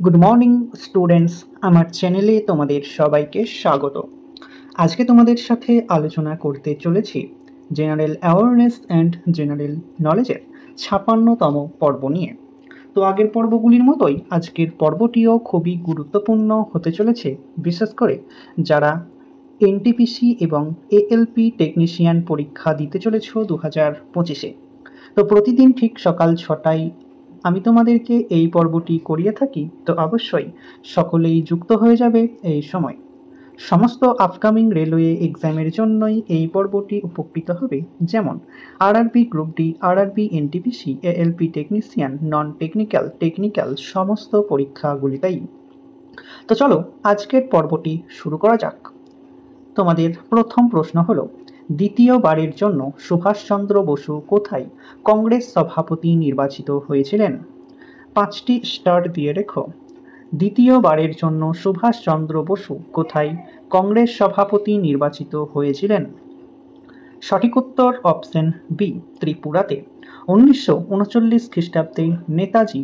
Good morning students, আমার চ্যানেলে তোমাদের সবাইকে স্বাগত। আজকে তোমাদের সাথে আলোচনা করতে চলেছি জেনারেল অ্যাওয়ারনেস অ্যান্ড জেনারেল নলেজের ৫৬তম পর্ব নিয়ে। তো আগের পর্বগুলির মতোই আজকের পর্বটিও খুবই গুরুত্বপূর্ণ হতে চলেছে, বিশেষ করে যারা এনটিপিসি এবং এএলপি টেকনিশিয়ান পরীক্ষা দিতে চলেছ 2025-এ। তো প্রতিদিন ঠিক সকাল ৬টায় আমি তোমাদেরকে এই পর্বটি করিয়ে থাকি, তো অবশ্যই সকলেই যুক্ত হয়ে যাবে এই সময়। সমস্ত আপকামিং রেলওয়ে এক্সামের জন্যই এই পর্বটি উপকৃত হবে, যেমন RRB group D, RRB NTPC, ALP technician, non technical সমস্ত পরীক্ষাগুলিতেই। তো চলো আজকের পর্বটি শুরু করা যাক। তোমাদের প্রথম প্রশ্ন হলো, দ্বিতীয়বারের জন্য সুভাষচন্দ্র বসু কোথায় কংগ্রেস সভাপতি নির্বাচিত হয়েছিলেন? 5টি স্টার দিয়ে রেখো। দ্বিতীয়বারের জন্য সুভাষচন্দ্র বসু কোথায় কংগ্রেস সভাপতি নির্বাচিত হয়েছিলেন? সঠিক উত্তর অপশন বি, ত্রিপুরাতে। 1939 খ্রিস্টাব্দে নেতাজি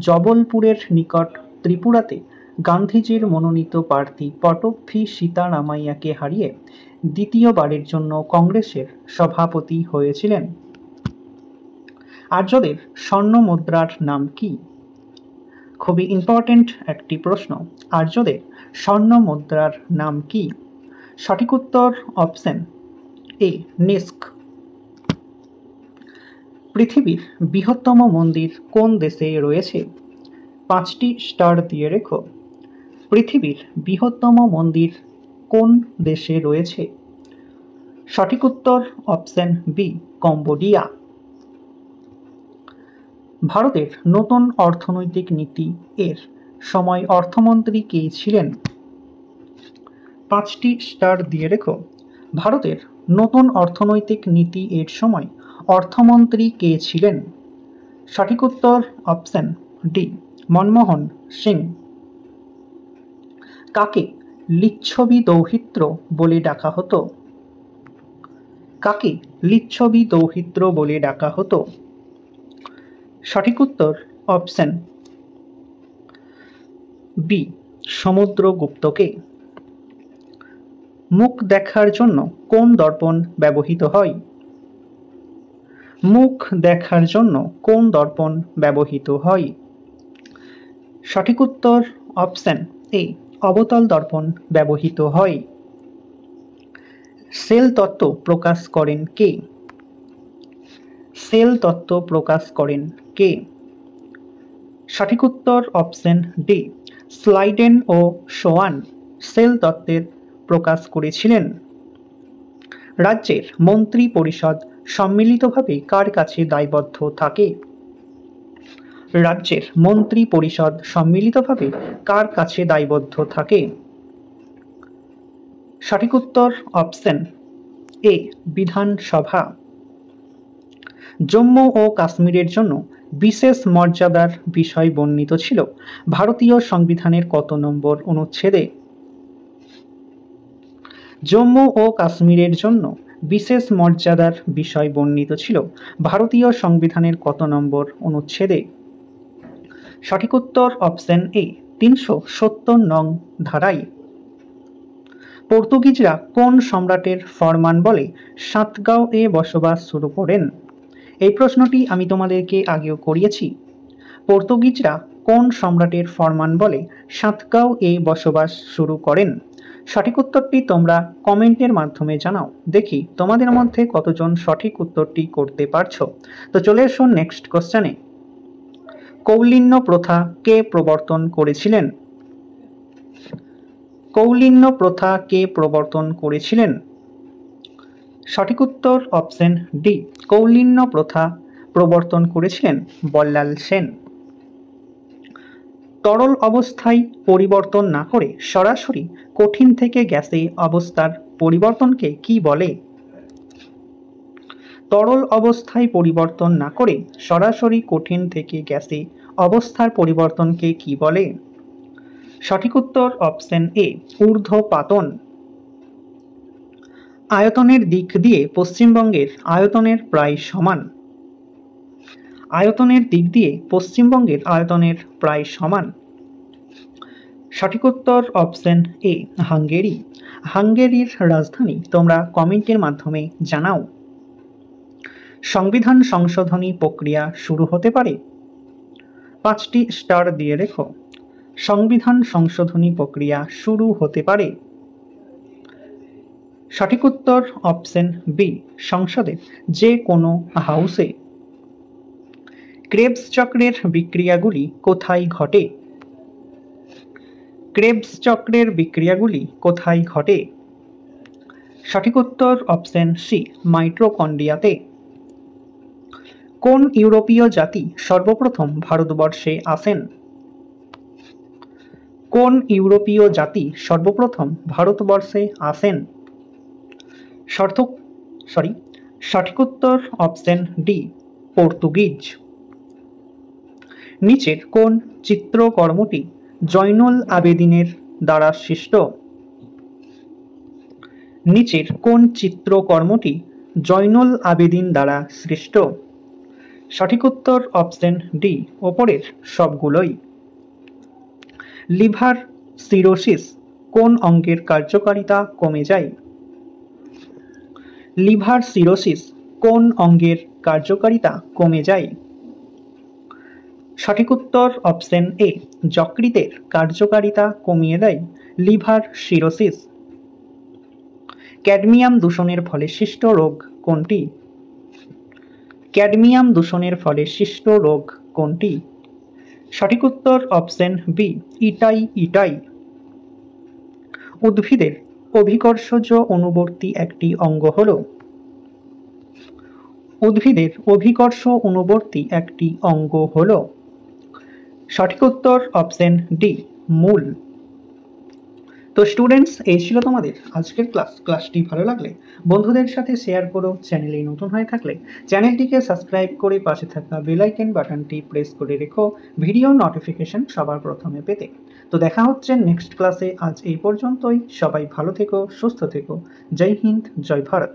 জবলপুরের নিকট ত্রিপুরাতে গান্ধীজির মনোনীত প্রার্থী পটভি সীতারামাইয়াকে হারিয়ে দ্বিতীয়বারের জন্য কংগ্রেসের সভাপতি হয়েছিলেন। আর্যদের স্বর্ণ মুদ্রার নাম কি? খুবই ইম্পর্টেন্ট একটি প্রশ্ন। আর্যদের স্বর্ণ মুদ্রার নাম কি? সঠিক উত্তর অপশন এ, নিস্ক। পৃথিবীর বৃহত্তম মন্দির কোন দেশে রয়েছে? 5টি স্টার দিয়ে রেখো। পৃথিবীর বৃহত্তম মন্দির কোন দেশে রয়েছে? সঠিক উত্তর অপশন বি, কম্বোডিয়া। ভারতের নতুন অর্থনৈতিক নীতি এর সময় অর্থমন্ত্রী কে ছিলেন? 5টি স্টার দিয়ে রেখো। ভারতের নতুন অর্থনৈতিক নীতি এর সময় অর্থমন্ত্রী কে ছিলেন? সঠিক উত্তর অপশন ডি, মনমোহন সিং। কাকে লিচ্ছবি দৌহিত্র বলে ডাকা হতো? কাকে লিচ্ছবি দৌহিত্র বলে ডাকা হতো? সঠিক উত্তর অপশন বি, সমুদ্রগুপ্তকে। মুখ দেখার জন্য কোন দর্পণ ব্যবহৃত হয়? মুখ দেখার জন্য কোন দর্পণ ব্যবহৃত হয়? সঠিক উত্তর অপশন এ, অবতল দর্পণ ব্যবহৃত হয়। সেল তত্ত্ব প্রকাশ করেন কে? সেল তত্ত্ব প্রকাশ করেন কে? সঠিক উত্তর অপশন ডি, স্লাইডেন ও সোয়ান সেল তত্ত্বের প্রকাশ করেছিলেন। রাজ্যের মন্ত্রী পরিষদ সম্মিলিতভাবে কার কাছে দায়বদ্ধ থাকে? রাজ্যের মন্ত্রী পরিষদ সম্মিলিতভাবে কার কাছে দায়বদ্ধ থাকে? সঠিক উত্তর অপশন এ, বিধানসভা। জম্মু ও কাশ্মীরের জন্য বিশেষ মর্যাদার বিষয় বর্ণিত ছিল ভারতীয় সংবিধানের কত নম্বর অনুচ্ছেদে? জম্মু ও কাশ্মীরের জন্য বিশেষ মর্যাদার বিষয় বর্ণিত ছিল ভারতীয় সংবিধানের কত নম্বর অনুচ্ছেদে? সঠিক উত্তর অপশন এ, 370 নং ধারায়। পর্তুগিজরা কোন সম্রাটের ফরমান বলে সাতগাঁও এ বসবাস শুরু করেন? এই প্রশ্নটি আমি তোমাদেরকে আগেও করিয়েছি। পর্তুগিজরা কোন সম্রাটের ফরমান বলে সাতগাঁও এ বসবাস শুরু করেন? সঠিক উত্তরটি তোমরা কমেন্টের মাধ্যমে জানাও, দেখি তোমাদের মধ্যে কতজন সঠিক উত্তরটি করতে পারছো। তো চলে এসো নেক্সট কোশ্চেনে। কৌলিন্য প্রথা কে প্রবর্তন করেছিলেন? কৌলিন্য প্রথা কে প্রবর্তন করেছিলেন? সঠিক উত্তর অপশন ডি, কৌলিন্য প্রথা প্রবর্তন করেছিলেন বল্লাল সেন। তরল অবস্থায় পরিবর্তন না করে সরাসরি কঠিন থেকে গ্যাসে অবস্থার পরিবর্তনকে কি বলে? তরল অবস্থায় পরিবর্তন না করে সরাসরি কঠিন থেকে গ্যাসে অবস্থার পরিবর্তনকে কি বলে? সঠিক উত্তর অপশন এ, ঊর্ধ্বপাতন। আয়তনের দিক দিয়ে পশ্চিমবঙ্গের আয়তনের প্রায় সমান। আয়তনের দিক দিয়ে পশ্চিমবঙ্গের আয়তনের প্রায় সমান। সঠিক উত্তর অপশন এ হাঙ্গেরি। হাঙ্গেরির রাজধানী তোমরা কমেন্টের মাধ্যমে জানাও। সংবিধান সংশোধনী প্রক্রিয়া শুরু হতে পারে। 5টি স্টার দিয়ে রেখো। সংবিধান সংশোধনী প্রক্রিয়া শুরু হতে পারে। সঠিক উত্তর অপশন বি সংসদের যে কোনো হাউসে। ক্রেবস চক্রের বিক্রিয়াগুলি কোথায় ঘটে? ক্রেবস চক্রের বিক্রিয়াগুলি কোথায় ঘটে? সঠিক উত্তর অপশন সি মাইটোকন্ড্রিয়াতে। কোন ইউরোপীয় জাতি সর্বপ্রথম ভারতবর্ষে আসেন? কোন ইউরোপীয় জাতি সর্বপ্রথম ভারতবর্ষে আসেন? সঠিক উত্তর অপশন ডি পর্তুগিজ। নিচের কোন চিত্রকর্মটি জয়নুল আবেদিনের দ্বারা সৃষ্ট? নিচের কোন চিত্রকর্মটি জয়নুল আবেদিন দ্বারা সৃষ্ট? সঠিক উত্তর অপশন ডি ওপরের সবগুলোই। লিভার সিরোসিস কোন অঙ্গের কার্যকারিতা কমে যায়? লিভার সিরোসিস কোন অঙ্গের কার্যকারিতা কমে যায়? সঠিক উত্তর অপশন এ যকৃতের কার্যকারিতা কমিয়ে দেয় লিভার সিরোসিস। ক্যাডমিয়াম দূষণের ফলে সৃষ্ট রোগ কোনটি? ক্যাডমিয়াম দূষণের ফলে সৃষ্ট রোগ কোনটি? সঠিক উত্তর অপশন বি ইটাই। উদ্ভিদের অভিকর্ষজ অনুবর্তী একটি অঙ্গ হল? উদ্ভিদের অভিকর্ষ অনুবর্তী একটি অঙ্গ হল? সঠিক উত্তর অপশন ডি মূল। তো স্টুডেন্টস, এই ছিল তোমাদের আজকের ক্লাসটি ভালো লাগলে বন্ধুদের সাথে শেয়ার করো। চ্যানেলে নতুন হয়ে থাকলে চ্যানেলটিকে সাবস্ক্রাইব করে পাশে থাকা বেল আইকন বাটনটি প্রেস করে রেখো ভিডিও নোটিফিকেশন সবার প্রথমে পেতে। তো দেখা হচ্ছে নেক্সট ক্লাসে। আজ এই পর্যন্তই। সবাই ভালো থেকো, সুস্থ থেকো। জয় হিন্দ, জয় ভারত।